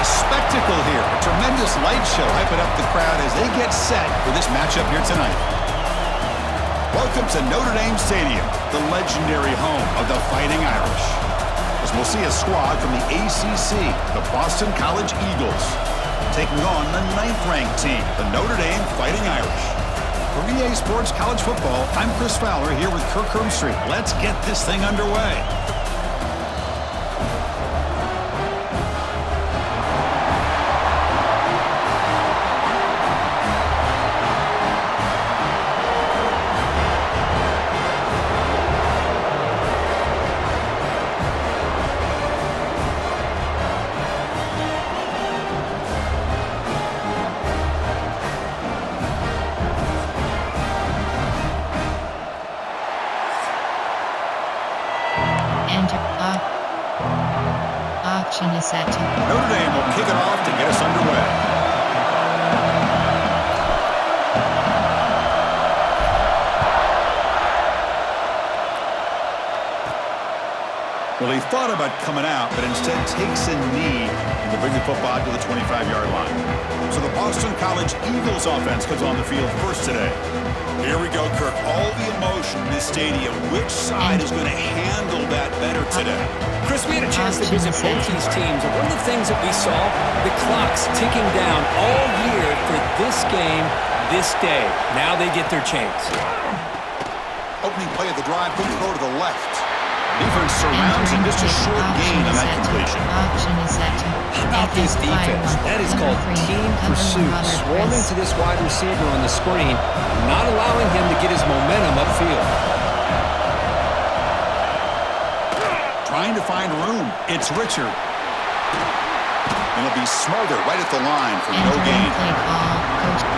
a spectacle here. A tremendous light show hyping up the crowd as they get set for this matchup here tonight. Welcome to Notre Dame Stadium, the legendary home of the Fighting Irish. As we'll see a squad from the ACC, the Boston College Eagles, taking on the 9th-ranked team, the Notre Dame Fighting Irish. For EA Sports College Football, I'm Chris Fowler here with Kirk Hermstreet. Let's get this thing underway. Option is set. Notre Dame will kick it off to get us underway. Well, he thought about coming out, but instead takes a knee to bring the football to the 25-yard line. So the Boston College Eagles offense comes on the field first today. Here we go, Kirk. All the emotion in this stadium. Which side is going to handle that better today? Chris, we had a chance to visit both these teams, and one of the things that we saw, the clock's ticking down all year for this game, this day. Now they get their chance. Opening play of the drive, quick throw to the left. Defense surrounds him, just a short gain on that completion. How about this defense? That is called team pursuit. Swarming to this wide receiver on the screen, not allowing him to get his momentum upfield. Trying to find room. It's Richard. And it'll be Smolder right at the line for no gain.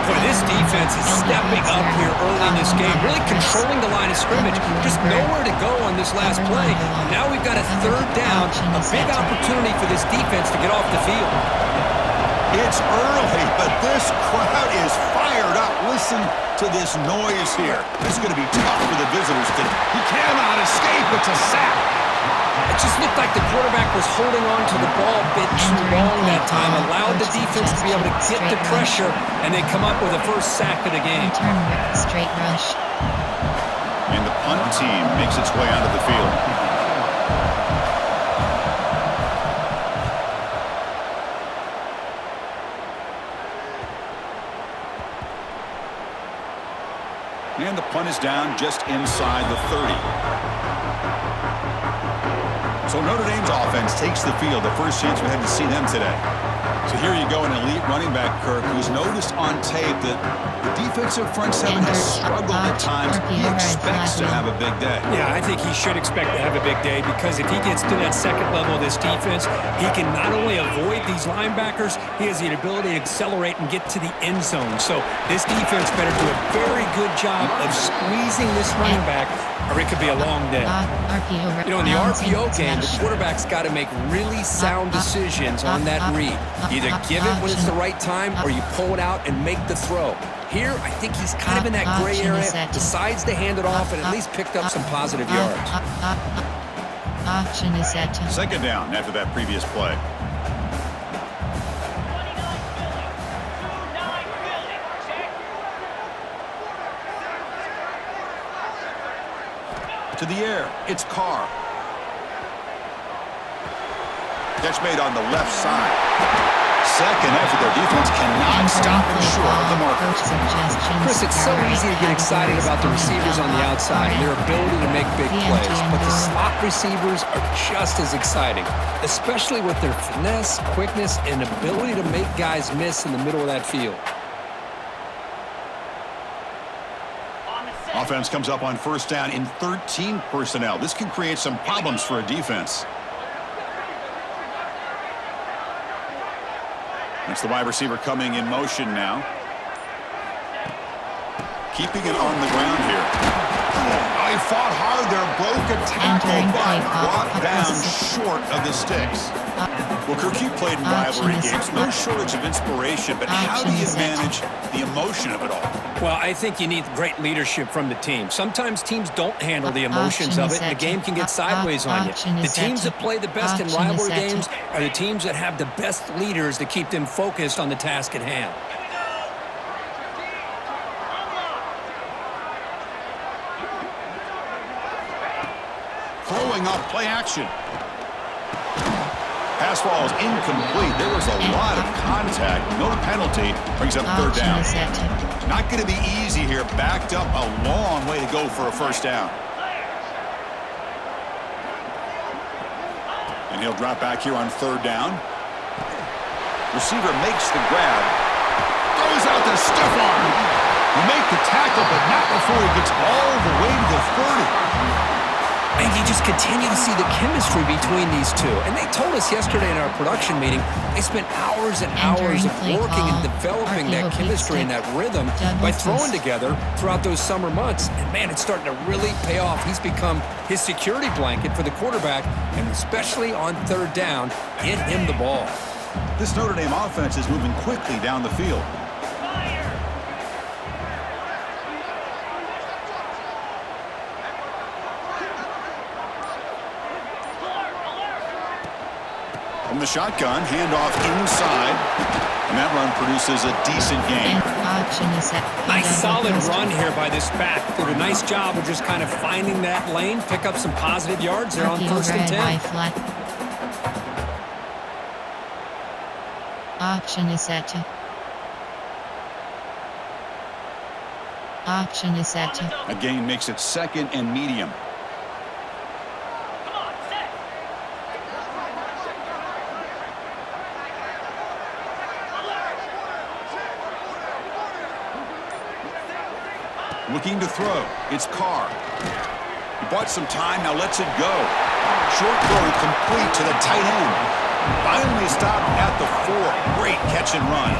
Boy, this defense is stepping up here early in this game, really controlling the line of scrimmage. Just nowhere to go on this last play. And now we've got a third down, a big opportunity for this defense to get off the field. It's early, but this crowd is fired up. Listen to this noise here. This is going to be tough for the visitors today. He cannot escape. It's a sack. It just looked like the quarterback was holding on to the ball a bit too long that time, allowed the defense to be able to get the pressure, and they come up with a first sack of the game. Straight rush. And the punt team makes its way onto the field. And the punt is down just inside the 30. So Notre Dame's offense takes the field, the first chance we had to see them today. So here you go, an elite running back, Kirk, who's noticed on tape that the defensive front seven has struggled at times. He expects to have a big day. Yeah, I think he should expect to have a big day because if he gets to that second level of this defense, he can not only avoid these linebackers, he has the ability to accelerate and get to the end zone. So this defense better do a very good job of squeezing this running back, or it could be a long day. You know, in the RPO game, the quarterback's got to make really sound decisions on that read. Either give it when it's the right time or you pull it out and make the throw. Here, I think he's kind of in that gray area, decides to hand it off and at least picked up some positive yards. Option is set. Second down after that previous play. To the air, it's Carr. Catch made on the left side. Second after their defense cannot stop him short of the marker. Chris, it's so easy to get excited about the receivers on the outside and their ability to make big plays, but the slot receivers are just as exciting, especially with their finesse, quickness, and ability to make guys miss in the middle of that field. Offense comes up on first down in 13 personnel. This can create some problems for a defense. That's the wide receiver coming in motion now. Keeping it on the ground here. Oh, he fought hard there, broke a tackle, Entering but play call. brought down short of the sticks. Well, Kirk, you played in rivalry games. No shortage of inspiration, but how do you manage the emotion of it all? Well, I think you need great leadership from the team. Sometimes teams don't handle the emotions of it, and the game can get sideways on you. The teams that play the best in rivalry games are the teams that have the best leaders to keep them focused on the task at hand. Throwing up play action. Pass ball is incomplete. There was a lot of contact. No penalty. Brings up third down. Not going to be easy here. Backed up a long way to go for a first down. And he'll drop back here on third down. Receiver makes the grab. Throws out the stiff arm. You make the tackle, but not before he gets all the way to the 30. And you just continue to see the chemistry between these two. And they told us yesterday in our production meeting, they spent hours and hours of working and developing that chemistry and that rhythm by throwing together throughout those summer months. And, man, it's starting to really pay off. He's become his security blanket for the quarterback, and especially on third down, get him the ball. This Notre Dame offense is moving quickly down the field. From the shotgun, handoff inside, and that run produces a decent gain. Nice solid run here by this back. Did a nice job of just kind of finding that lane, pick up some positive yards there on first and 10. Option is set. Option is set. A gain makes it second and medium. Looking to throw. It's Carr. He bought some time, now lets it go. Short throw complete to the tight end. Finally stopped at the 4. Great catch and run.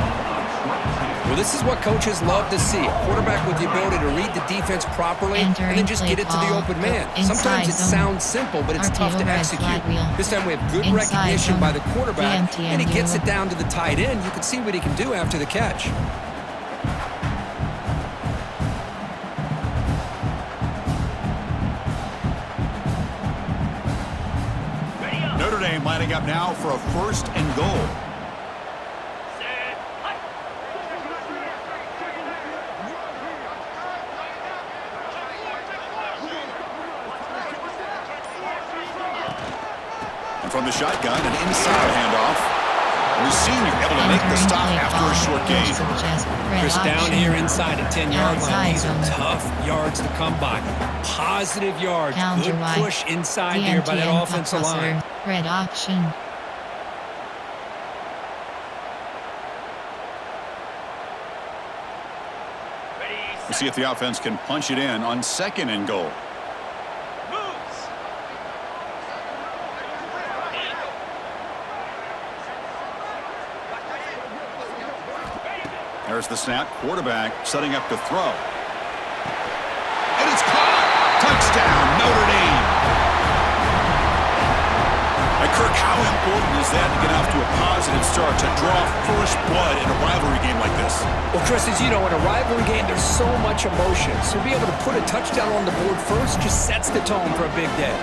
Well, this is what coaches love to see. A quarterback with the ability to read the defense properly and then just get it to the open man. Sometimes it sounds simple, but it's tough to execute. This time we have good recognition by the quarterback, and he gets it down to the tight end. You can see what he can do after the catch. Notre Dame lining up now for a first and goal. And from the shotgun, an inside handoff. And the senior able to make the stop after a short gain. Chris, down here inside the 10-yard line. These are tough yards to come by. Positive yards. Good push inside here by that offensive line. Red option. We'll see if the offense can punch it in on second and goal. There's the snap. Quarterback setting up to throw. And it's caught. Touchdown, Notre Dame. And Kirk, how important is that to get off to a positive start, to draw first blood in a rivalry game like this? Well, Chris, as you know, in a rivalry game, there's so much emotion. So to be able to put a touchdown on the board first just sets the tone for a big day.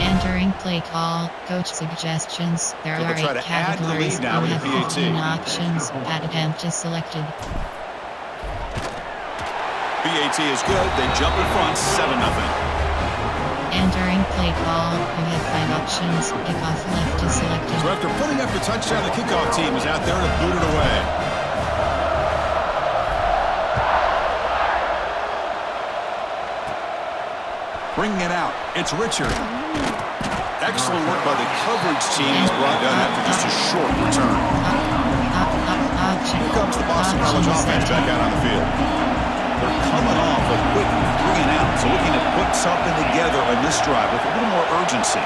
Entering play call, coach suggestions. There are 8 categories. Now with the PAT. 15 options. Pat attempt is selected. PAT is good. They jump in front, 7-0. Entering play call. You have 5 options. Kickoff left is selected. So after putting up the touchdown, the kickoff team is out there to boot it away. Bringing it out. It's Richard. Excellent work by the coverage team. He's brought down after just a short return. Here comes the Boston College offense back out on the field. They're coming off a quick 3 and out, so looking to put something together on this drive with a little more urgency.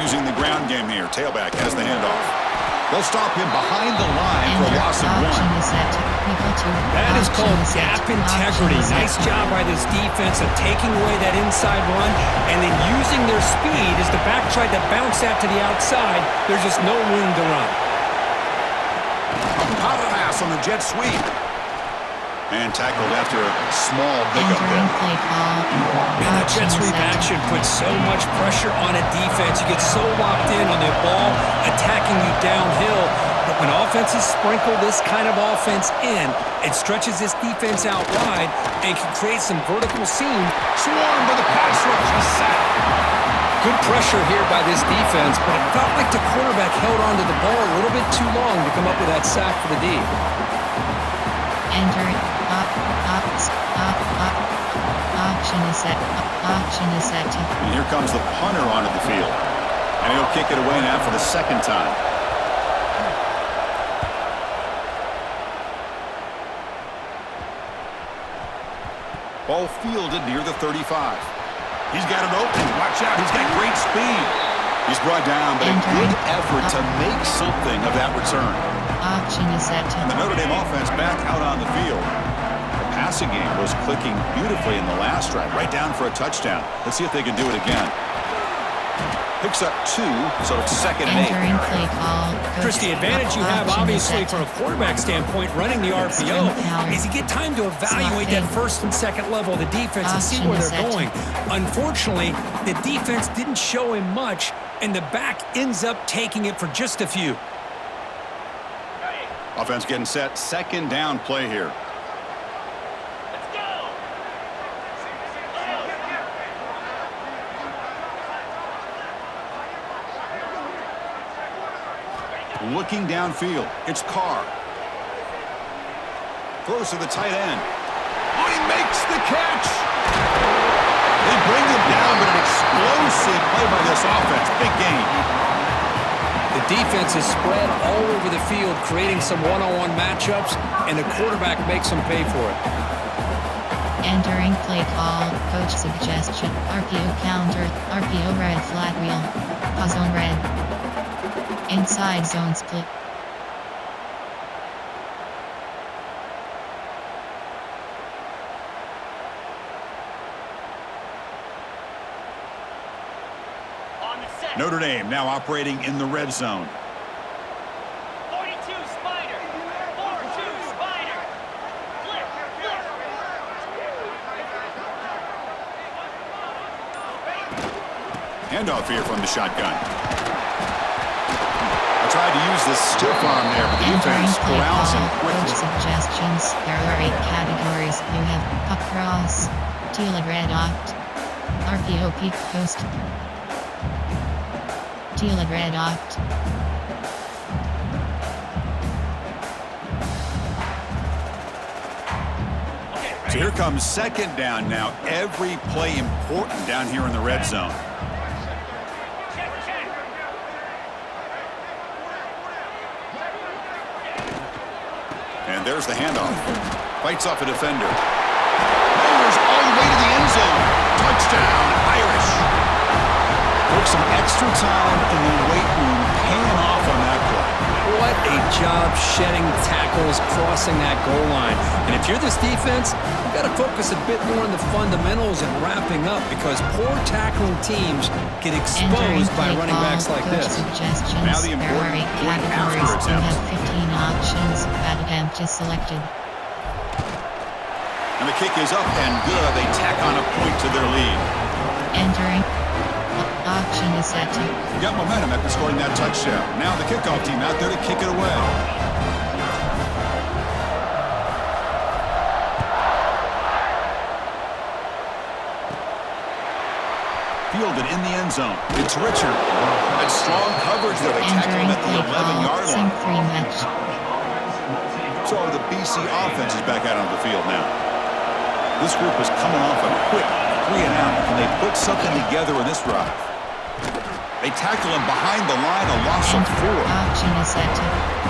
Using the ground game here. Tailback has the handoff. They'll stop him behind the line for a loss of one. That is called gap integrity. Nice job by this defense of taking away that inside run and then using their speed as the back tried to bounce that to the outside. There's just no room to run. A power pass on the jet sweep. And tackled after a small pickup there. And the jet sweep action puts so much pressure on a defense. You get so locked in on the ball attacking you downhill. But when offenses sprinkle this kind of offense in, it stretches this defense out wide and can create some vertical seam. Swarmed with a pass rush. A sack. Good pressure here by this defense, but it felt like the quarterback held onto the ball a little bit too long to come up with that sack for the D. Option is set. And here comes the punter onto the field. And he'll kick it away now for the second time. Ball fielded near the 35. He's got it open. Watch out. He's got great speed. He's brought down, but a good effort to make something of that return. Option is set. And the Notre Dame offense back out on the field. The passing game was clicking beautifully in the last drive, right down for a touchdown. Let's see if they can do it again. Picks up 2, so it's second and 8. Entering play call. Chris, the advantage you have, obviously, from a quarterback standpoint, running the RPO, is you get time to evaluate that first and second level of the defense and see where they're going. Unfortunately, the defense didn't show him much, and the back ends up taking it for just a few. Offense getting set. Second down play here. Looking downfield, it's Carr. Throws to the tight end. Oh, he makes the catch! They bring him down, but an explosive play by this offense. Big gain. The defense is spread all over the field, creating some one-on-one matchups, and the quarterback makes them pay for it. Entering play call. Coach suggestion. RPO counter. RPO red flat wheel. Pause on red. Inside zone split. Notre Dame now operating in the red zone. 42 Spider. 4-2 Spider. Flip, flip. Handoff here from the shotgun. Tried to use the stiff arm there, but the defense corrals him quickly. Suggestions. There are 8 categories. You have puck cross, teal and red opt, RPO peak post, teal and red opt. So here comes second down now. Every play important down here in the red zone. And there's the handoff. Fights off a defender. Fires all the way to the end zone. Touchdown, Irish. Took some extra time in the weight room, paying off on that play. What a job shedding tackles, crossing that goal line. And if you're this defense, you've got to focus a bit more on the fundamentals and wrapping up, because poor tackling teams get exposed by running backs like this. Now the important point after attempt. You have 15 options. Bad attempt is selected. And the kick is up and good. They tack on a point to their lead. Entering. Option is set. Got momentum after scoring that touchdown. Now the kickoff team out there to kick it away. Fielded in the end zone. It's Richard. That's strong coverage there. They tackle him at the 11-yard line. So the BC offense is back out on the field now. This group is coming off a quick 3-and-out. Can they put something together in this drive? They tackle him behind the line, a loss of 4. Option is set.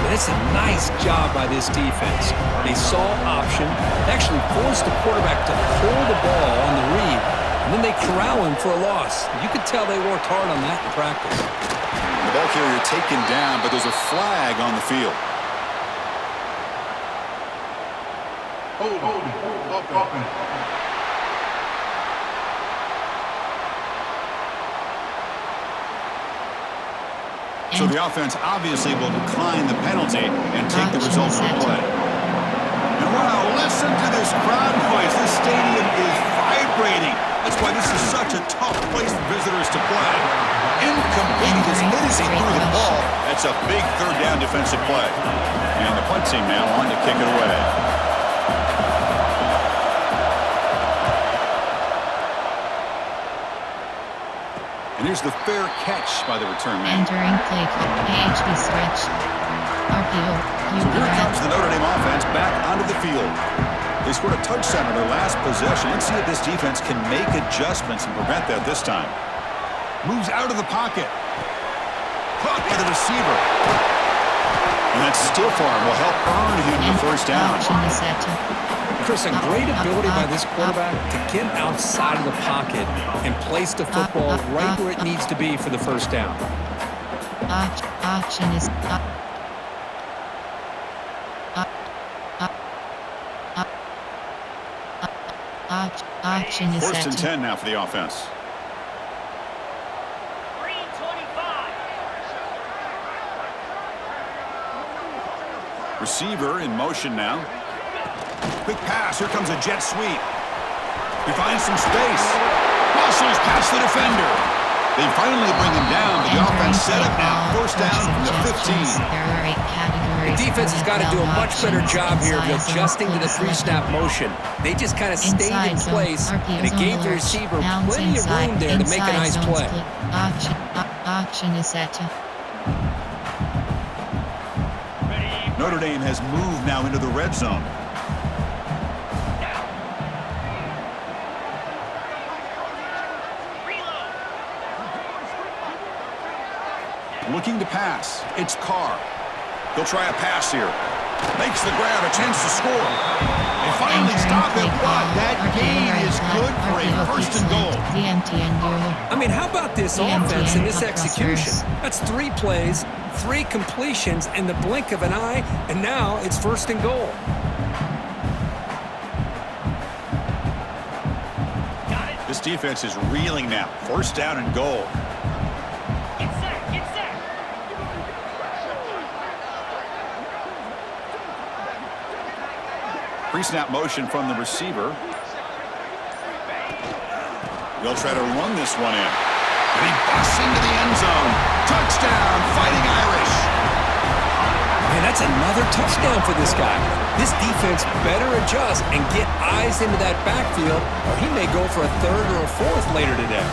But it's a nice job by this defense. They saw option, actually forced the quarterback to pull the ball on the read, and then they corral him for a loss. You could tell they worked hard on that in practice. The The ball carrier taken down, but there's a flag on the field. So the offense obviously will decline the penalty and take the result of the play. And wow, listen to this crowd noise. This stadium is vibrating. That's why this is such a tough place for visitors to play. Incomplete as hit as he threw the ball. That's a big third down defensive play. And the punt team now on to kick it away. And here's the fair catch by the return man. Entering play call. AHB stretch. RPO. So here comes the Notre Dame offense back onto the field. They scored a touchdown on their last possession. Let's see if this defense can make adjustments and prevent that this time. Moves out of the pocket. Caught by the receiver. And that stiff arm will help earn him the first down. Chris, a great ability by this quarterback to get outside of the pocket and place the football right where it needs to be for the first down. Option is First and 10 now for the offense. Green 25. Receiver in motion now. Quick pass. Here comes a jet sweep. He finds some space. Muscles past the defender. They finally bring him down, but the offense set up now. First down from the 15. The defense has got to do a much better job here of adjusting to the pre-snap motion. They just kind of stayed in place, and it gave the receiver plenty of room there to make a nice play. Option is set to. Notre Dame has moved now into the red zone. Looking to pass. It's Carr. He'll try a pass here. Makes the grab, a chance to score. They finally stop it, but that gain is good for a first and goal. I mean, how about this offense and this execution? That's 3 plays, 3 completions in the blink of an eye, and now it's first and goal. This defense is reeling now. First down and goal. Pre-snap motion from the receiver. They'll try to run this one in. And he busts into the end zone. Touchdown, Fighting Irish. Man, that's another touchdown for this guy. This defense better adjust and get eyes into that backfield, or he may go for a 3rd or a 4th later today.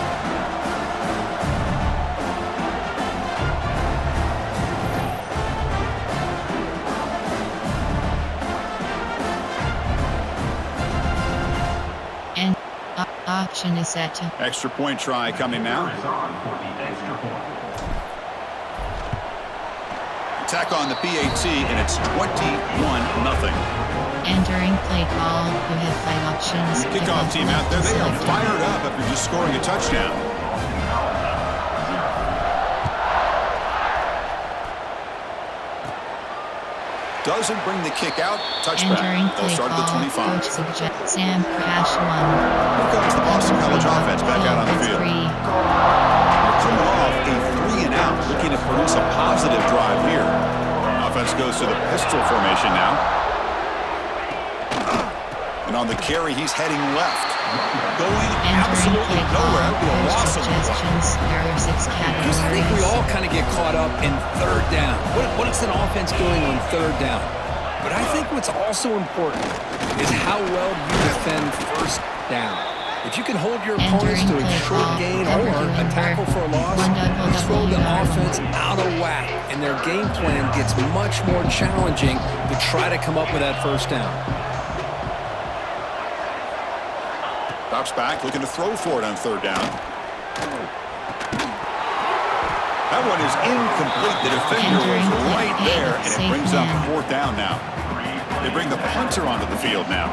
Option is set to. Extra point try coming now. Attack on the PAT, and it's 21-0. Entering play call. You have 5 options. Kickoff team out there. They are fired up after just scoring a touchdown. Doesn't bring the kick out. Touchback. They'll start at the 25. Sam Crash 1. Here comes the Boston College offense back out on the field. They're coming off a 3-and-out, looking to produce a positive drive here. Offense goes to the pistol formation now. And on the carry, he's heading left. Going absolutely nowhere. That'll be a loss of the Because I think we all kind of get caught up in 3rd down. What is an offense doing on 3rd down? But I think what's also important is how well you defend 1st down. If you can hold your opponents to a short gain or a tackle for a loss, you throw the offense out of whack, and their game plan gets much more challenging to try to come up with that 1st down. Drops back, looking to throw for it on 3rd down. That one is incomplete. The defender was right there, and it brings up 4th down now. They bring the punter onto the field now.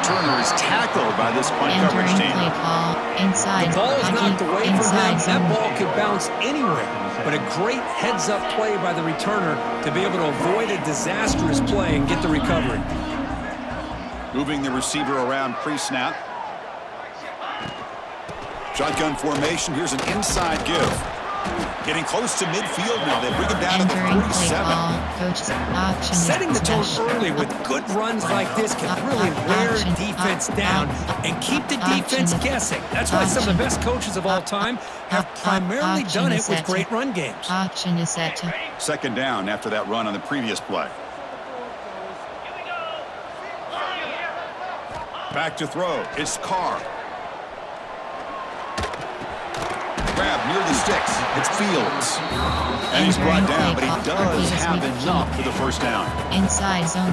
returner is tackled by this punt coverage Entering team. play call. Inside. The ball is knocked hockey, away from him. inside That zone. ball could bounce anywhere. But a great heads-up play by the returner to be able to avoid a disastrous play and get the recovery. Moving the receiver around pre-snap. Shotgun formation. Here's an inside give. Getting close to midfield now. They bring him down to the Entering play 47. call. Coach's option. Setting the tone special. early with good runs like this can really wear defense down and keep the defense guessing. That's why some of the best coaches of all time have primarily done it with great run games. Option is set to. Second down after that run on the previous play. Back to throw. It's Carr. Grab near the sticks. It's Fields. And he's brought down, but he does have enough for the first down. Inside zone.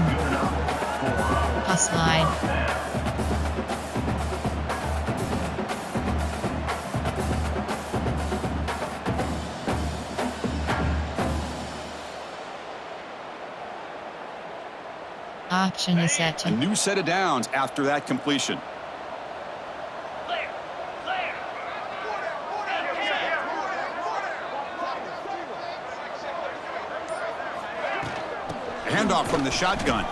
Pass slide. Option is set A to. new set of downs after that completion. Clear. Clear. Handoff from the shotgun.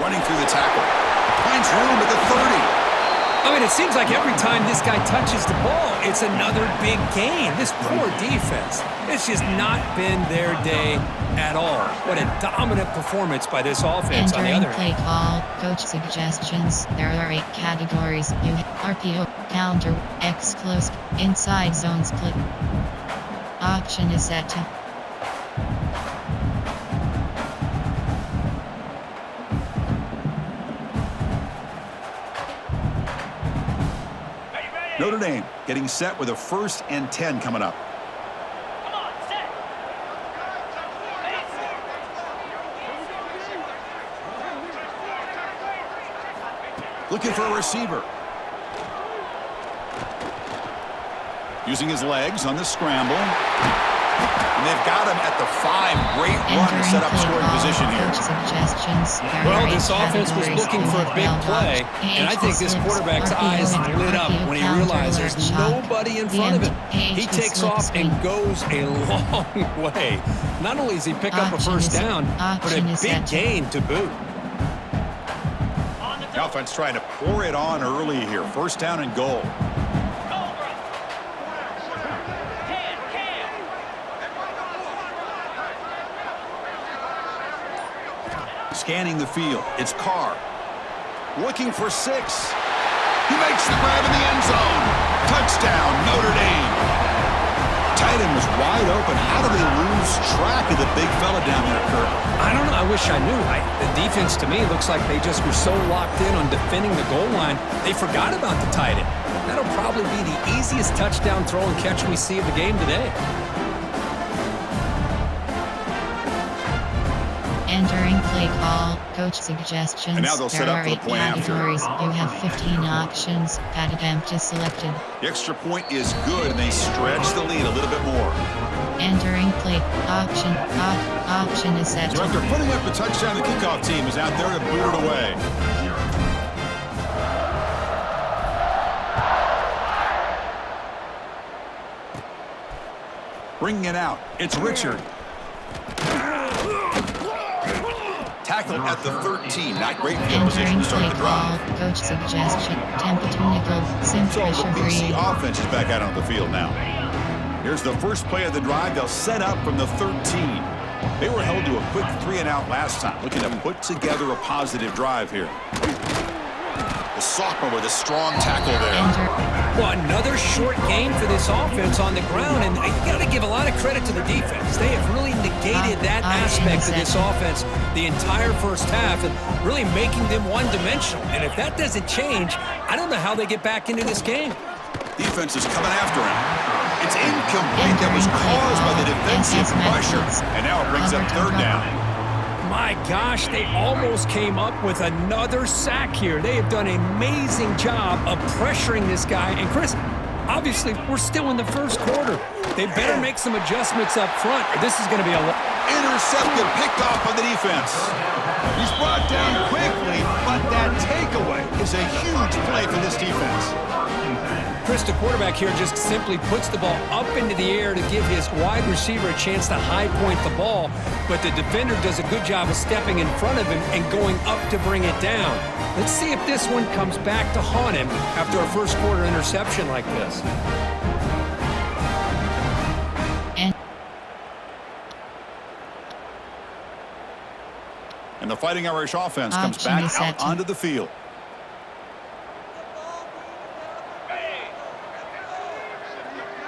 Running through the tackle. Finds room at the 30. I mean, it seems like every time this guy touches the ball, it's another big gain. This poor defense, it's just not been their day at all. What a dominant performance by this offense on the Entering other play hand. call. Coach suggestions. There are 8 categories. RPO, counter, X close, inside zone split. Option is set to. Notre Dame getting set with a 1st and 10 coming up. Come on, set. Looking for a receiver. Using his legs on the scramble. And they've got him at the 5. Great run to Entering set up play scoring call. position here. Coach suggestions. There Well, are 8 this offense was categories. looking for a big play, and I think this quarterback's eyes lit up when he realized there's nobody in front of him. He takes off and goes a long way. Not only does he pick up a first down, but a big gain to boot. On the The offense trying to pour it on early here. 1st down and goal. Cobra. Can. Scanning the field. It's Carr. Looking for 6. He makes the grab in the end zone. Touchdown, Notre Dame. Tight end was wide open. How do they lose track of the big fella down there, Kirk? I don't know. I wish I knew. The defense, to me, looks like they just were so locked in on defending the goal line, they forgot about the tight end. That'll probably be the easiest touchdown throw and catch we see of the game today. Entering play call. Coach suggestions. And now they'll set there up are for the 8 play after. categories. You have 15 options. Pad attempt is selected. The extra point is good, and they stretch the lead a little bit more. Entering play. Option is set So to. after putting up the touchdown, the kickoff team is out there to boot it away. Bringing it out, it's Richard. Tackle at the 13. Not great field position Entering to start play the call. drive. Coach suggestion. Tempo to nickel. Sim So pressure the BC free. offense is back out on the field now. Here's the first play of the drive. They'll set up from the 13. They were held to a quick 3-and-out last time, looking to put together a positive drive here. The sophomore with a strong tackle there. Enter. Well, another short game for this offense on the ground, and you got to give a lot of credit to the defense. They have really negated that aspect of this offense the entire first half and really making them one-dimensional. And if that doesn't change, I don't know how they get back into this game. Defense is coming after him. It's incomplete. That was caused by the defensive pressure. And now it brings up 3rd down. My gosh, they almost came up with another sack here. They have done an amazing job of pressuring this guy. And Chris, Obviously, we're still in the first quarter. They better make some adjustments up front, or this is going to be a Intercepted, picked off by the defense. He's brought down quickly, but that takeaway is a huge play for this defense. Chris, the quarterback here just simply puts the ball up into the air to give his wide receiver a chance to high point the ball, but the defender does a good job of stepping in front of him and going up to bring it down. Let's see if this one comes back to haunt him after a first quarter interception like this. And the Fighting Irish offense comes back out onto the field.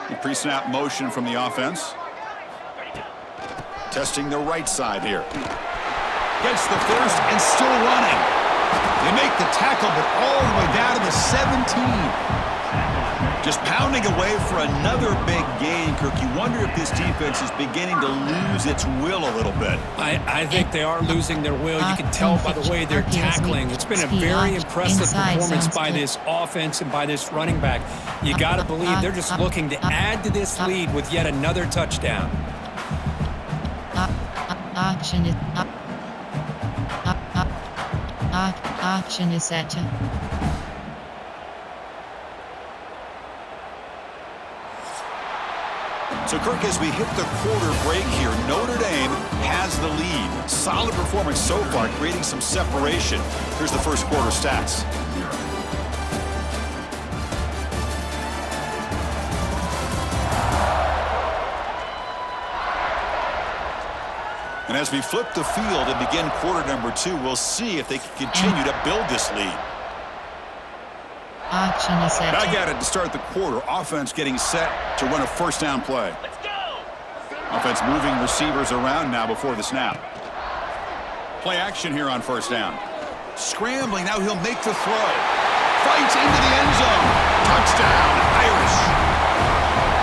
The pre-snap motion from the offense. Testing the right side here. Gets the first and still running. They make the tackle, but all the way down to the 17. Just pounding away for another big gain, Kirk. You wonder if this defense is beginning to lose its will a little bit. I think they are losing their will. You can tell by the way they're tackling. It's been a very impressive performance by this offense and by this running back. You got to believe they're just looking to add to this lead with yet another touchdown. Option is set to. So, Kirk, as we hit the quarter break here, Notre Dame has the lead. Solid performance so far, creating some separation. Here's the first quarter stats. And as we flip the field and begin quarter number 2, we'll see if they can continue to build this lead. Back at it to start the quarter. Offense getting set to run a first down play. Let's go! Offense moving receivers around now before the snap. Play action here on first down. Scrambling, now he'll make the throw. Fights into the end zone. Touchdown, Irish.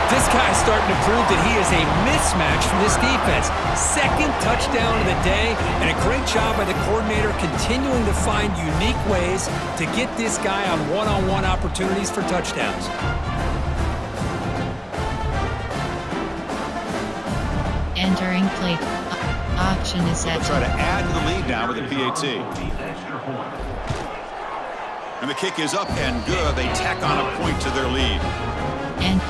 This guy's starting to prove that he is a mismatch for this defense. Second touchdown of the day, and a great job by the coordinator continuing to find unique ways to get this guy on one-on-one opportunities for touchdowns. Entering play. Option is set. They'll try to add to the lead now with a PAT. And the kick is up and good. They tack on a point to their lead. And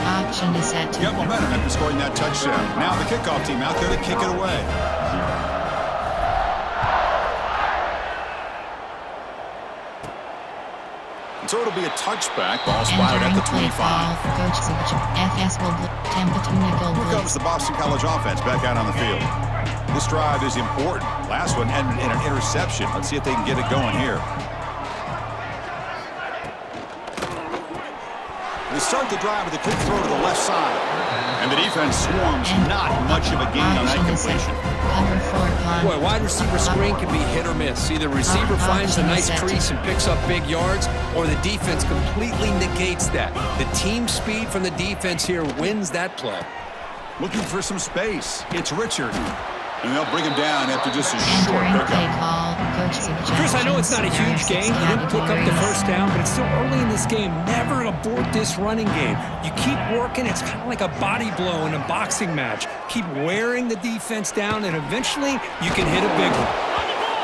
option is set to. Got momentum after scoring that touchdown. Now the kickoff team out there to kick it away. So it'll be a touchback. Ball spotted at the 25. Here comes the Boston College offense back out on the field. This drive is important. Last one ended in an interception. Let's see if they can get it going here. They start the drive with a quick throw to the left side. And the defense swarms. Not much of a gain on that completion. Boy, wide receiver screen can be hit or miss. Either receiver finds a nice crease and picks up big yards, or the defense completely negates that. The team speed from the defense here wins that play. Looking for some space. It's Richard. And they'll bring him down after just a short pickup. Chris, I know it's not a huge gain. You didn't pick up the first down, but it's still early in this game. Never abort this running game. You keep working. It's kind of like a body blow in a boxing match. Keep wearing the defense down, and eventually you can hit a big one.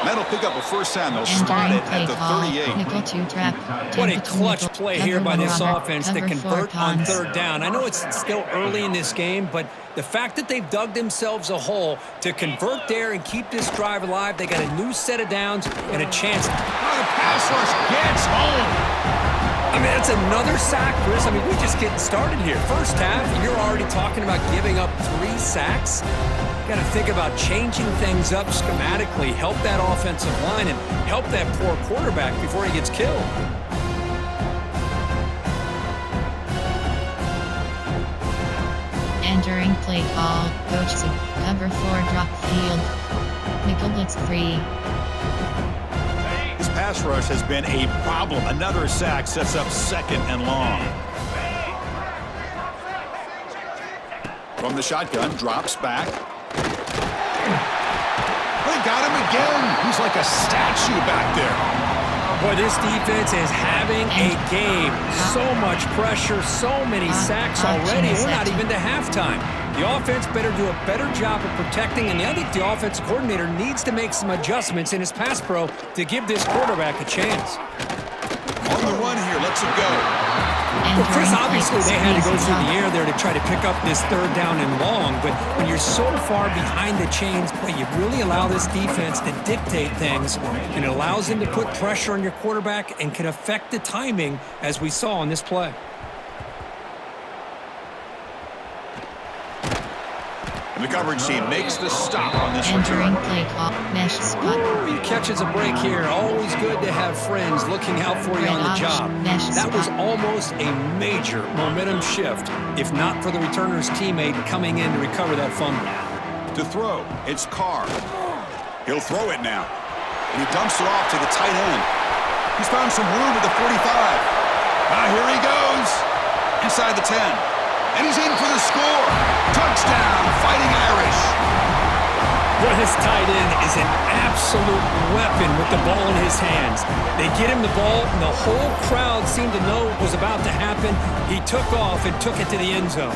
That'll pick up a first down. They'll spot it at the 38. What a clutch play here by this offense to convert on third down. I know it's still early in this game, but the fact that they've dug themselves a hole to convert there and keep this drive alive, they got a new set of downs and a chance. The pass rush gets home. I mean, that's another sack, Chris. I mean, we're just getting started here. First half, and you're already talking about giving up 3 sacks. Got to think about changing things up schematically, help that offensive line, and help that poor quarterback before he gets killed. Entering play call, coach cover 4 drop field. Nickel blitz 3. This pass rush has been a problem. Another sack sets up second and long. From the shotgun, drops back. They got him again. He's like a statue back there. Boy, this defense is having a game. So much pressure, so many sacks already. We're not even to halftime. The offense better do a better job of protecting, and I think the offensive coordinator needs to make some adjustments in his pass pro to give this quarterback a chance. On the run here, let's it go. Well, Chris, obviously they had to go through the air there to try to pick up this third down and long, but when you're so far behind the chains, boy, you really allow this defense to dictate things, and it allows them to put pressure on your quarterback and can affect the timing, as we saw on this play. And the coverage team makes the stop on this Entering return. play call, mesh spot. Ooh, he catches a break here. Always good to have friends looking out for you on the job. That was almost a major momentum shift, if not for the returner's teammate coming in to recover that fumble. To throw, it's Carr. He'll throw it now. And he dumps it off to the tight end. He's found some room at the 45. Here he goes. Inside the 10. And he's in for the score. Touchdown, Fighting Irish. Boy, this tight end is an absolute weapon with the ball in his hands. They get him the ball, and the whole crowd seemed to know what was about to happen. He took off and took it to the end zone.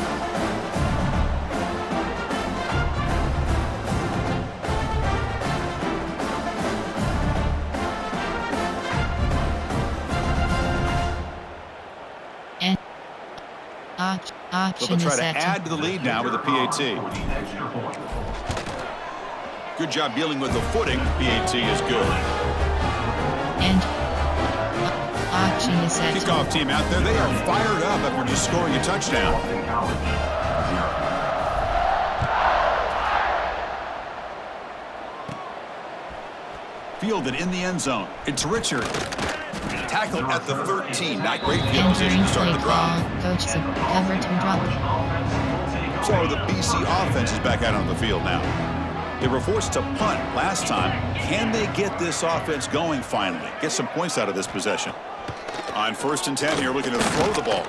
So they'll try to add to the lead now with the PAT. Good job dealing with the footing. PAT is good. And option is set. Kickoff team out there. They are fired up after just scoring a touchdown. Fielded in the end zone. It's Richard. Tackled at the 13. Not great field position to start the drive. Coach cover to drop. So the BC offense is back out on the field now. They were forced to punt last time. Can they get this offense going finally? Get some points out of this possession. On 1st and 10 here, looking to throw the ball.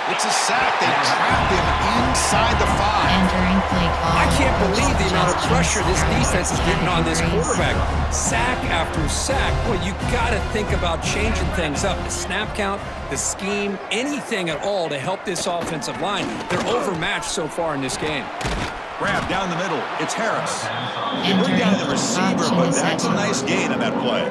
It's a sack. They trap him inside the 5. Entering play call. I can't believe the amount of pressure this defense is getting on this quarterback. Sack after sack. Well, you got to think about changing things up. The snap count, the scheme, anything at all to help this offensive line. They're overmatched so far in this game. Grab down the middle. It's Harris. They bring down the receiver, but that's a nice gain on that play.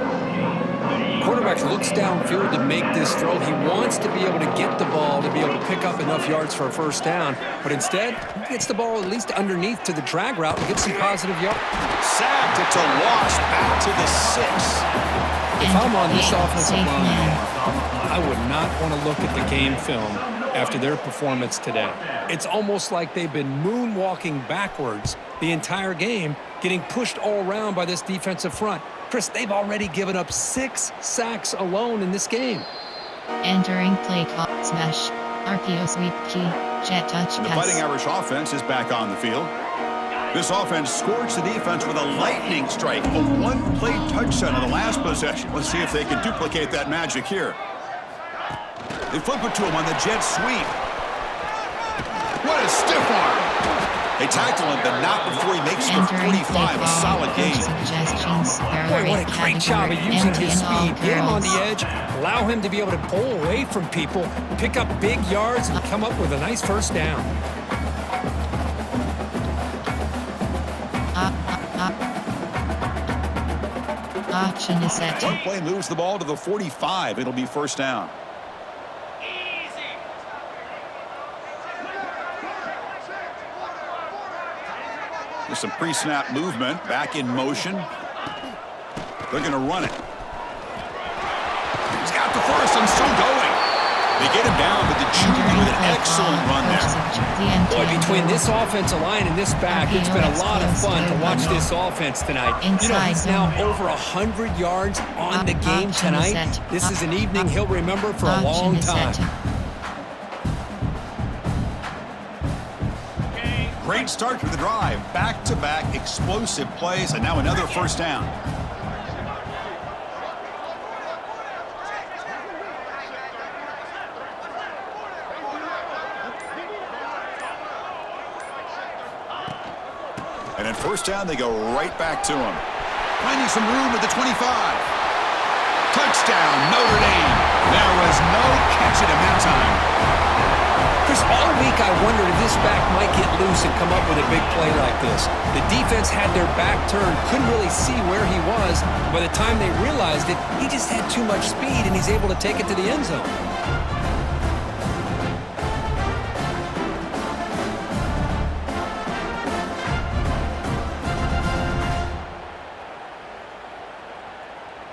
Quarterback looks downfield to make this throw. He wants to be able to get the ball to be able to pick up enough yards for a first down, but instead, he gets the ball at least underneath to the drag route and gets some positive yards. Sacked. It's a loss back to the 6. If I'm on this offensive line, I would not want to look at the game film after their performance today. It's almost like they've been moonwalking backwards the entire game, getting pushed all around by this defensive front. Chris, they've already given up 6 sacks alone in this game. Entering play call. Smash. RPO sweep key. Jet touch The pass. Fighting Irish offense is back on the field. This offense scorched the defense with a lightning strike. A one-play touchdown in the last possession. Let's see if they can duplicate that magic here. They flip it to him on the jet sweep. What a stiff arm. They tackle him, but not before he makes the Entering 45. A solid gain. Suggestions. Boy, what a great job of using his speed. Get him on the edge, allow him to be able to pull away from people, pick up big yards, and come up with a nice first down. Option is set. One play moves the ball to the 45. It'll be first down. Easy. There's some pre-snap movement. Back in motion. They're going to run it. He's got the first and still going. They get him down, but the junior with an excellent run there. Boy, between this offensive line and this back, it's been a lot of fun to watch this offense tonight. You know, he's now over 100 yards on the game tonight. This is an evening he'll remember for a long time. Great start to the drive. Back-to-back explosive plays, and now another first down. And at first down, they go right back to him. Finding some room at the 25. Touchdown, Notre Dame. There was no catching him that time. Chris, all week I wondered if this back might get loose and come up with a big play like this. The defense had their back turned, couldn't really see where he was. By the time they realized it, he just had too much speed, and he's able to take it to the end zone.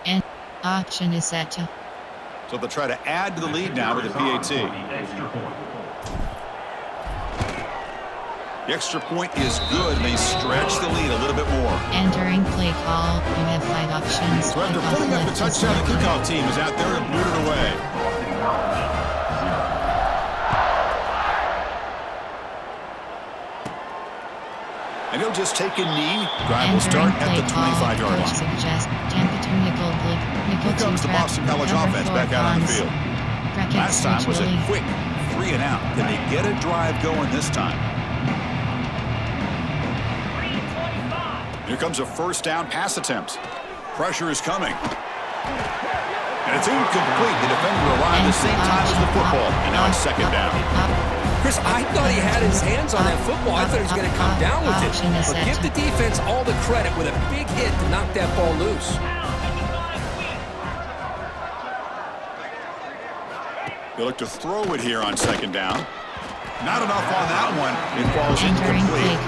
And option is set to. So they'll try to add to the lead now with the PAT. The extra point is good, and they stretch the lead a little bit more. Entering play call, you have 5 options. So after putting up the touchdown, the kickoff team is out there to boot it away. And he'll just take a knee. Drive will start at the 25-yard line. Here comes the Boston College offense back out on the field. Last time was a quick 3 and out. Can they get a drive going this time? Here comes a first down pass attempt. Pressure is coming. And it's incomplete. The defender arrived at the same time as the football. And now it's second down. Chris, I thought he had his hands on that football. I thought he was going to come down with it. But give the defense all the credit with a big hit to knock that ball loose. They look to throw it here on second down. Not enough on that one. It falls incomplete.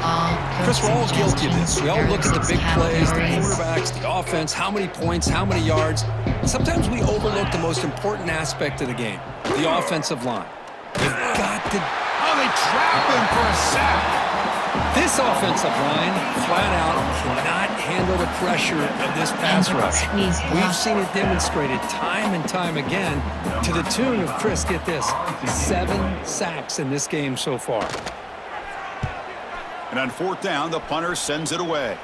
Chris, we're all guilty of this. We all look at the big plays, the quarterbacks, the offense, how many points, how many yards. And sometimes we overlook the most important aspect of the game, the offensive line. You've got to... Oh, they trap him for a sack. This offensive line, flat out, cannot handle the pressure of this pass rush. We've seen it demonstrated time and time again to the tune of, Chris, get this, 7 sacks in this game so far. And on fourth down, the punter sends it away.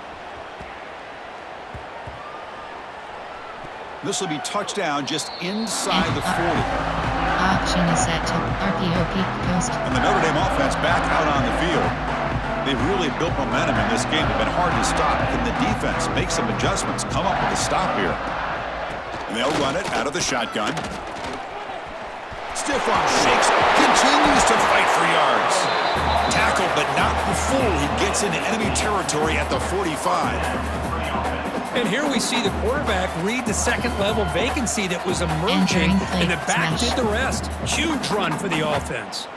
This will be touchdown just inside the 40. Option is set to RPO peak post. And the Notre Dame offense back out on the field. They've really built momentum in this game. They've been hard to stop. Can the defense make some adjustments, come up with a stop here? And they'll run it out of the shotgun. Stiff arm shakes, continues to fight for yards. Tackle, but not before he gets into enemy territory at the 45. And here we see the quarterback read the second-level vacancy that was emerging, and the back did the rest. Huge run for the offense.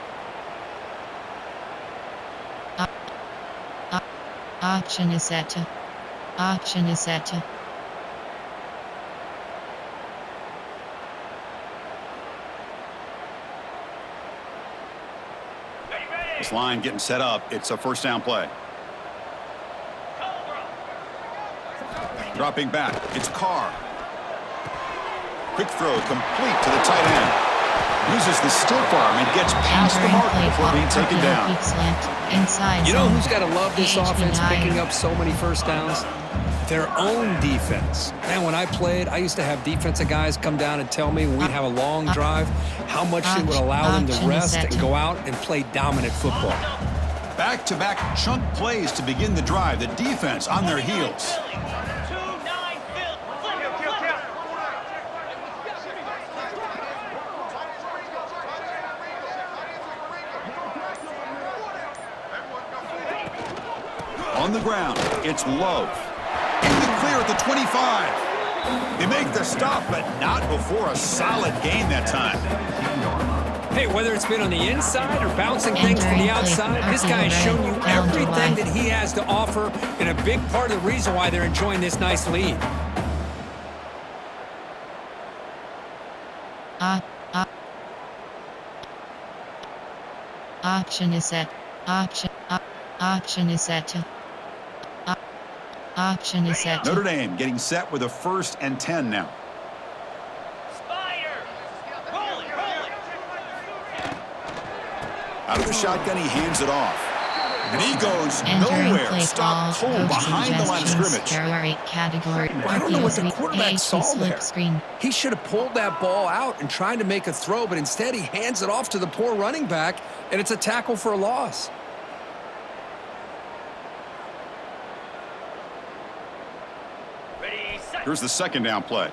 Option is set to. Option is set to. This line getting set up. It's a first down play. Dropping back. It's Carr. Quick throw complete to the tight end. Uses the stiff arm and gets past the mark before being taken down. You know who's got to love this offense picking up so many first downs? Their own defense. Man, when I played, I used to have defensive guys come down and tell me when we'd have a long drive how much it would allow them to rest and go out and play dominant football. Back-to-back chunk plays to begin the drive. The defense on their heels. On the ground, it's Love. In the clear at the 25. They make the stop, but not before a solid gain that time. Hey, whether it's been on the inside or bouncing things to the outside, this guy has shown you everything that he has to offer, and a big part of the reason why they're enjoying this nice lead. Option is set. Option is set to. Option is set to. Notre Dame getting set with a 1st and 10 now. Spider! Roll it, roll it! Out of the shotgun, he hands it off. And he goes Entering nowhere. play Stop call, cold behind the line of suggestions, scrimmage. category, I don't know what the quarterback saw there. Screen. He should have pulled that ball out and tried to make a throw, but instead he hands it off to the poor running back, and it's a tackle for a loss. Ready, set! Here's the second down play.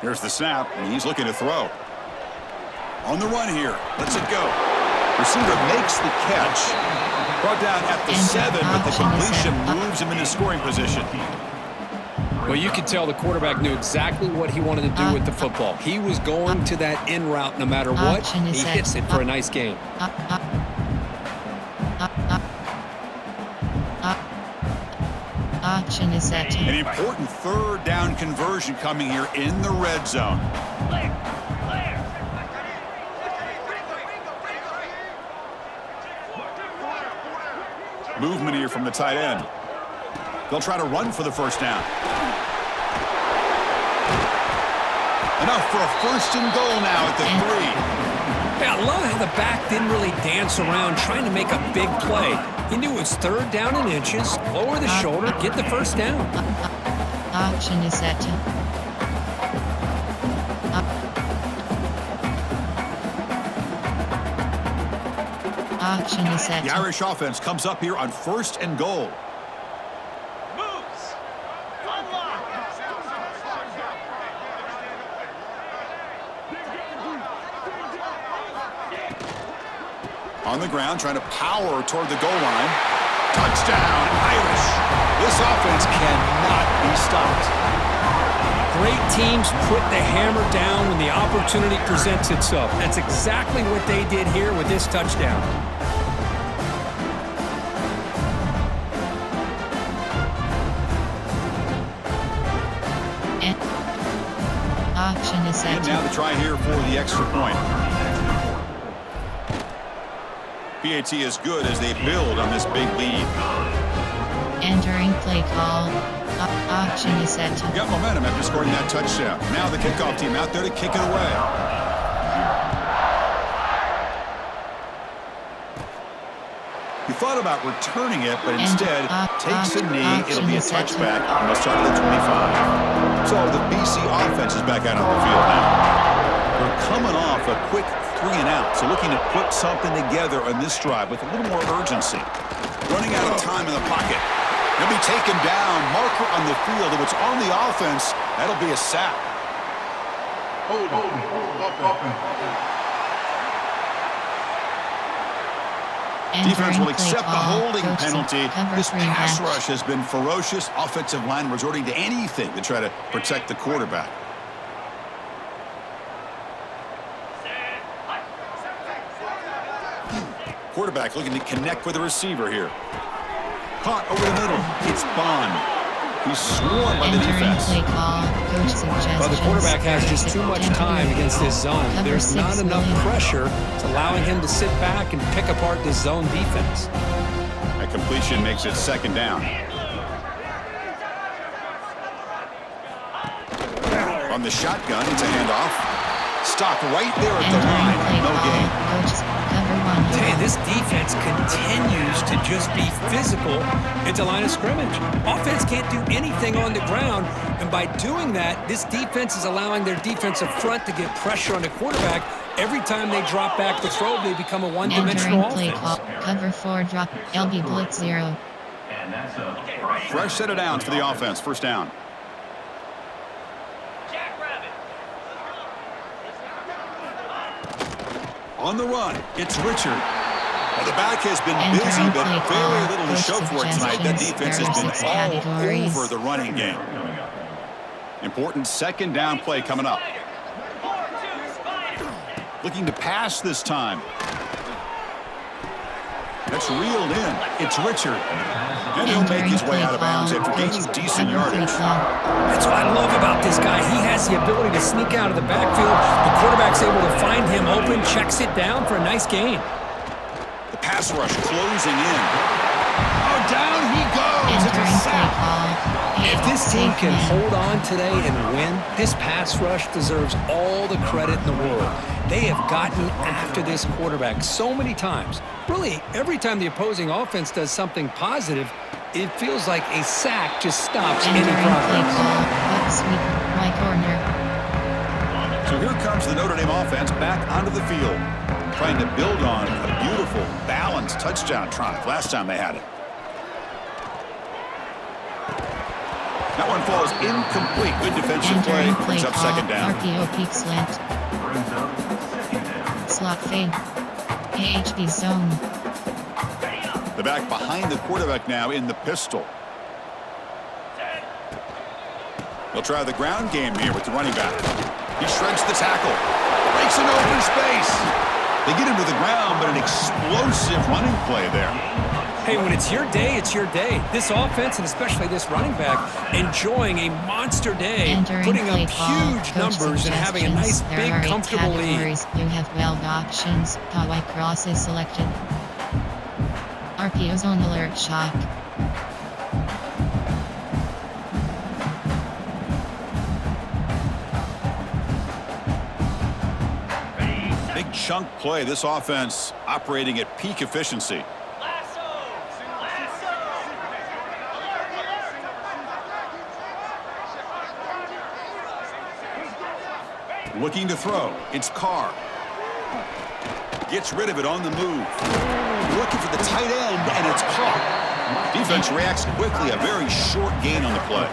Here's the snap, and he's looking to throw. On the run here. Lets it go. Receiver makes the catch. Brought down at the 7, but the completion moves him into scoring position. Well, you could tell the quarterback knew exactly what he wanted to do with the football. He was going to that in route no matter what. He hits it for a nice gain. Option is set. An important third down conversion coming here in the red zone. Movement here from the tight end. They'll try to run for the first down. Enough for a 1st and goal now at the 3. Yeah, I love how the back didn't really dance around trying to make a big play. He knew it was 3rd down and inches, lower the shoulder, get the first down. Option is set. Option is set. The Irish offense comes up here on 1st and goal. Moves. Unlock. On the ground, trying to power toward the goal line. Touchdown, Irish. This offense cannot be stopped. Great teams put the hammer down when the opportunity presents itself. That's exactly what they did here with this touchdown. Option is set. And now the try here for the extra point. PAT is good as they build on this big lead. Entering play call. Option is set. Got momentum after scoring that touchdown. Now the kickoff team out there to kick it away. He thought about returning it, but instead takes a knee. It'll be a touchback, and they'll start at the 25. So the BC offense is back out on the field now. They're coming off a quick 3 and out, so looking to put something together on this drive with a little more urgency. Running out of time in the pocket. He'll be taken down. Marker on the field. If it's on the offense, that'll be a sack. Defense will accept the holding penalty. This pass rush has been ferocious. Offensive line resorting to anything to try to protect the quarterback. Quarterback looking to connect with the receiver here. Caught over the middle. It's Bond. He's swarmed by the defense. Well, the quarterback has just too much time against this zone. There's not enough pressure. It's allowing him to sit back and pick apart this zone defense. That completion makes it 2nd down. On the shotgun, it's a handoff. Stopped right there at the line. No gain. Hey, this defense continues to just be physical at the line of scrimmage. Offense can't do anything on the ground, and by doing that, this defense is allowing their defensive front to get pressure on the quarterback. Every time they drop back to throw, they become a one-dimensional offense. Cover 4 drop, LB blitz 0. Fresh set of downs for the offense. 1st down. On the run, it's Richard. Well, the back has been busy, but very little to show for it tonight. That defense has been all over the running game. Important 2nd down play coming up. Looking to pass this time. That's reeled in. It's Richard. And he'll make his way out of bounds after gaining decent yardage. That's what I love about this guy. He has the ability to sneak out of the backfield. The quarterback's able to find him open, checks it down for a nice gain. The pass rush closing in. Oh, down he goes. It's a sack. If this team can hold on today and win, this pass rush deserves all the credit in the world. They have gotten after this quarterback so many times. Really, every time the opposing offense does something positive, it feels like a sack just stops any progress. So here comes the Notre Dame offense back onto the field, trying to build on a beautiful, balanced touchdown drive last time they had it. That one falls incomplete. Good defensive play. Entering play Brings up call, second down. RPO peak slant. Slot fade. AHP zone. The back behind the quarterback now in the pistol. They'll try the ground game here with the running back. He shreds the tackle. Breaks an open space. They get him to the ground, but an explosive running play there. Hey, when it's your day, it's your day. This offense, and especially this running back, enjoying a monster day, Entering putting play up call, huge coach numbers and having a nice, suggestions. big, There are 8 comfortable lead. categories. You have 12 options. Kawaii cross is selected. RPO zone alert shock. Big chunk play. This offense operating at peak efficiency. Lasso! Lasso! Alert! Looking to throw. It's Carr. Gets rid of it on the move. Looking for the tight end, and it's caught. Defense reacts quickly. A very short gain on the play.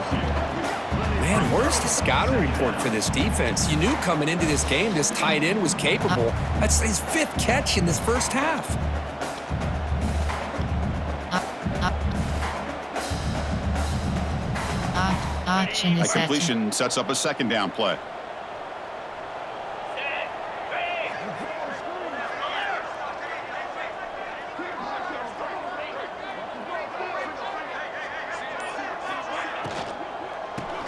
Man, where's the scouting report for this defense? You knew coming into this game this tight end was capable. That's his 5th catch in this first half. Option That is set. completion sets up a second down play. Set! Ready!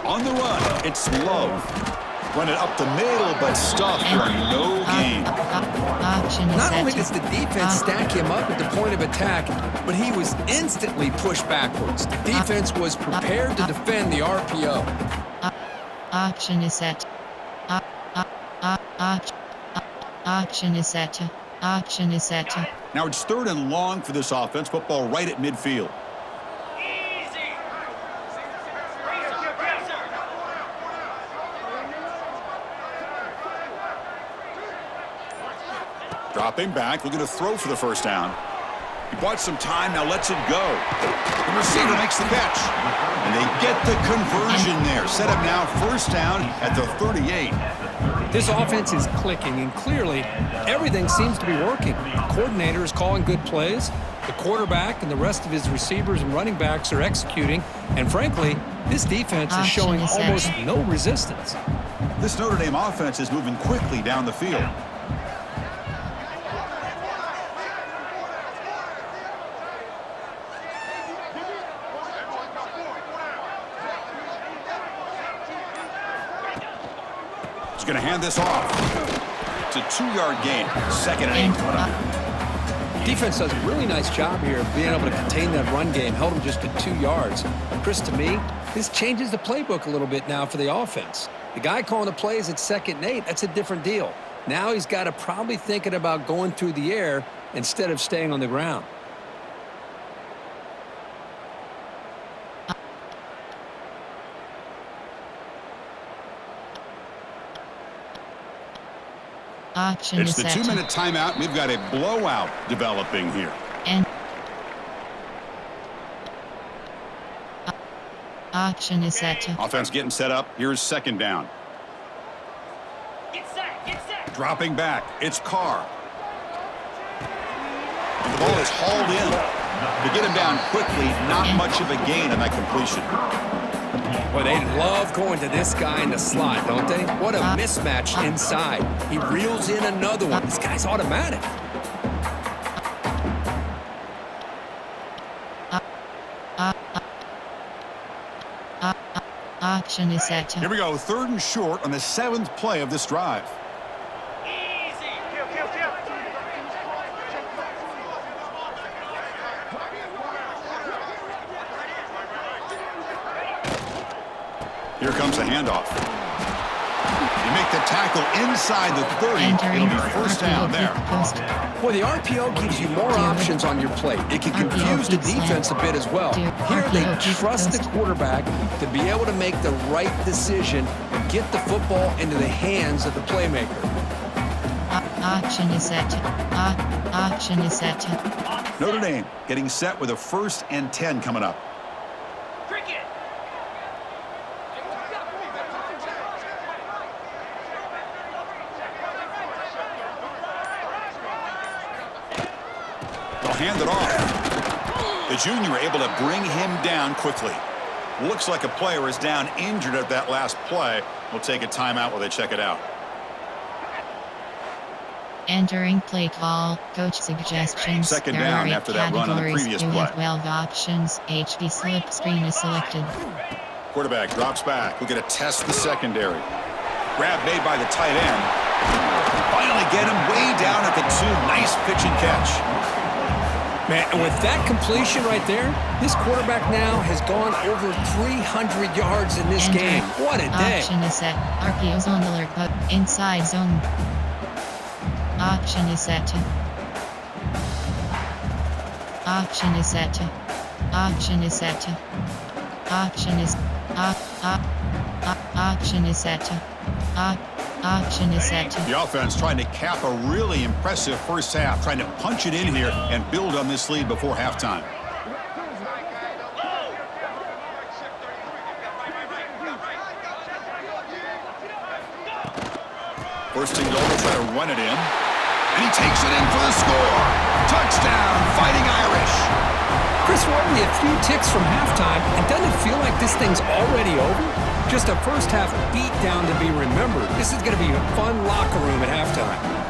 On the run, it's Love. Run it up the middle, but stuffed for no gain. Option is Not set. only does the defense stack him up at the point of attack, but he was instantly pushed backwards. The defense was prepared to defend the RPO. Option is set. Option is set. Option is set. Now it's 3rd and long for this offense. Football right at midfield. Easy! Razor! Razor! Dropping back, looking to throw for the first down. He bought some time, now lets it go. The receiver makes the catch. And they get the conversion there. Set up now, first down at the 38. This offense is clicking, and clearly everything seems to be working. The coordinator is calling good plays. The quarterback and the rest of his receivers and running backs are executing. And frankly, this defense is showing almost no resistance. This Notre Dame offense is moving quickly down the field. He's going to hand this off. It's a 2-yard gain. 2nd and 8. Defense does a really nice job here of being able to contain that run game, held them just to 2 yards. Chris, to me, this changes the playbook a little bit now for the offense. The guy calling the plays at 2nd and 8, that's a different deal. Now he's got to probably thinking about going through the air instead of staying on the ground. Option It's is the set. 2-minute timeout. We've got a blowout developing here. And option is set. Offense getting set up. Here's 2nd down. Get set! Get set! Dropping back. It's Carr. And the ball is hauled in. To get him down quickly, not much of a gain on that completion. Well, they love going to this guy in the slot, don't they? What a mismatch inside. He reels in another one. This guy's automatic. Option is set. Here we go. 3rd and short on the 7th play of this drive. Easy! Here comes the handoff. You make the tackle inside the 30. Entering It'll be first down there. post. Well, the RPO gives you more options on your plate. It can confuse the defense a bit as well. Here, they trust the quarterback to be able to make the right decision and get the football into the hands of the playmaker. Option is set. Option is set. Notre Dame getting set with a 1st and 10 coming up. Cricket! They'll hand it off. The junior able to bring him down quickly. Looks like a player is down injured at that last play. We'll take a timeout while they check it out. Entering play call, coach suggestions. Second There down are 8 after that run on the categories. previous You play. have 12 options. HB slip screen is selected. Quarterback drops back. We're going to test the secondary. Grab made by the tight end. Finally get him way down at the 2. Nice pitch and catch. Man, and with that completion right there, this quarterback now has gone over 300 yards in this game. What a day. Option is set. RPO zone alert. Inside zone. Option is set to. Option is set to. Option is set to. Option is. Option is set to. Option is set to. The offense trying to cap a really impressive first half, trying to punch it in here and build on this lead before halftime. First and goal, they'll try to run it in. And he takes it in for the score. Touchdown, Fighting Irish. Chris, we're only a few ticks from halftime, and doesn't it feel like this thing's already over? Just a first half beatdown to be remembered. This is going to be a fun locker room at halftime.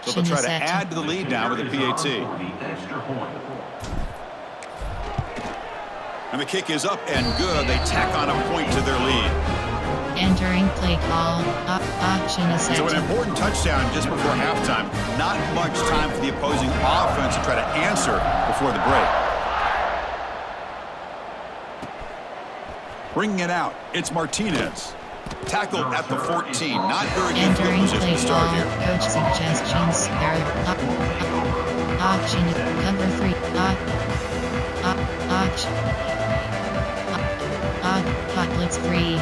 So they'll try to add to the lead now with a PAT. And the kick is up and good. They tack on a point to their lead. Entering play call. Option is set So an to. important touchdown just before halftime. Not much time for the opposing offense to try to answer before the break. Bringing it out, it's Martinez. Tackled at the 14. Not very good field Entering position play to start call. here. Coach suggestions. There are option cover 3. Option. Hot blitz 3.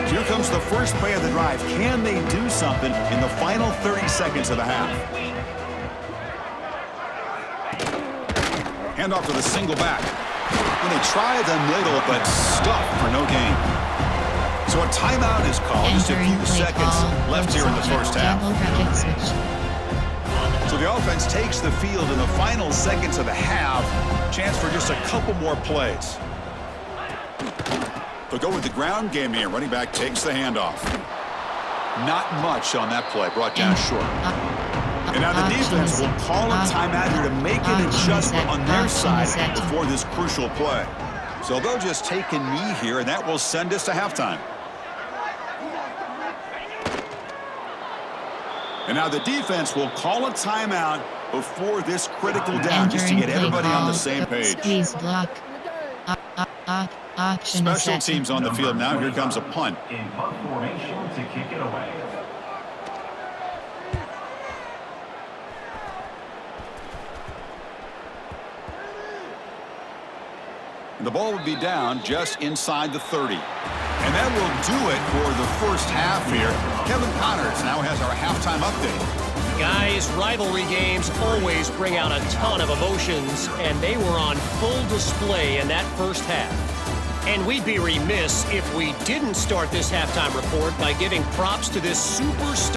Here comes the first play of the drive. Can they do something in the final 30 seconds of the half? Handoff to the single back. And they try the middle, but stuffed for no gain. So a timeout is called. Just a Entering few play seconds call. left here in the first half. Double bracket switch. So the offense takes the field in the final seconds of the half. Chance for just a couple more plays. They'll go with the ground game here. Running back takes the handoff. Not much on that play. Brought down short. And now the defense will call a timeout here to make an adjustment on their side before this crucial play. So they'll just take a knee here, and that will send us to halftime. And now the defense will call a timeout before this critical down just to get everybody on the same page. Squeeze block. Option is Special set to. teams on the field now. Here comes a punt. In punt formation to kick it away. The ball would be down just inside the 30. And that will do it for the first half here. Kevin Connors now has our halftime update. Guys, rivalry games always bring out a ton of emotions, and they were on full display in that first half. And we'd be remiss if we didn't start this halftime report by giving props to this superstar.